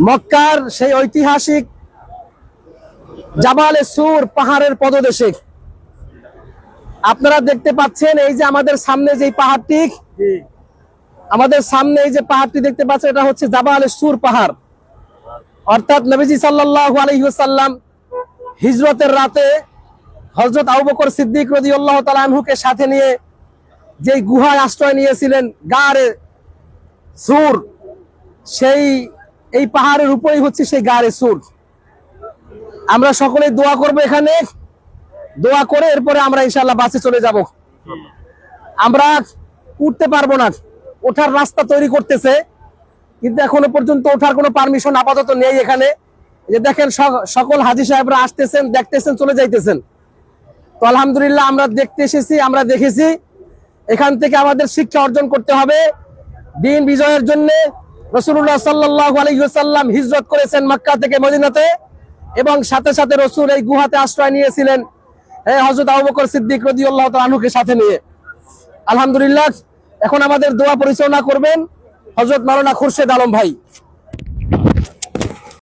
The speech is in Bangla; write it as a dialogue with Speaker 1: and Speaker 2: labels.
Speaker 1: মক্কার সেই ঐতিহাসিক জাবালে সুর পাহাড়ের পদদেশে আপনারা দেখতে পাচ্ছেন, এই যে আমাদের সামনে যে পাহাড়টি, আমাদের সামনে এই যে পাহাড়টি দেখতে পাচ্ছেন, এটা হচ্ছে জাবালে সুর পাহাড়। অর্থাৎ নবীজি সাল্লাল্লাহু আলাইহি ওয়াসাল্লাম হিজরতের রাতে হযরত আবু বকর সিদ্দিক রাদিয়াল্লাহু তাআলা আনহুকে সাথে নিয়ে যেই গুহায় আশ্রয় নিয়েছিলেন, গারে সুর, এই পাহাড়ের উপরেই হচ্ছে সেই গারে সুর। আমরা সকলে দোয়া করব, এখানে দোয়া করে এরপরে আমরা ইনশাআল্লাহ বাসে চলে যাব। আমরা উঠতে পারবো না, ওঠার রাস্তা তৈরি করতেছে, কিন্তু এখনো পর্যন্ত ওঠার কোনো পারমিশন আপাতত নেই এখানে। যে দেখেন সকল হাজী সাহেবরা আসতেছেন, দেখতেছেন, চলে যাইতেছেন। তো আলহামদুলিল্লাহ আমরা দেখতে এসেছি, আমরা দেখেছি এখান থেকে আমাদের শিক্ষা অর্জন করতে হবে। দ্বীন বিজয়ের জন্য রাসূলুল্লাহ সাল্লাল্লাহু আলাইহি ওয়াসাল্লাম হিজরত করেছেন মক্কা থেকে মদিনাতে, এবং সাথে সাথে রাসূল এই গুহাতে আশ্রয় নিয়েছিলেন হযরত আবু বকর সিদ্দিক রাদিয়াল্লাহু তাআলা আনহুকে সাথে নিয়ে। আলহামদুলিল্লাহ, এখন আমাদের দোয়া পরিচালনা করবেন হযরত মাওলানা খুরশেদ আলম ভাই।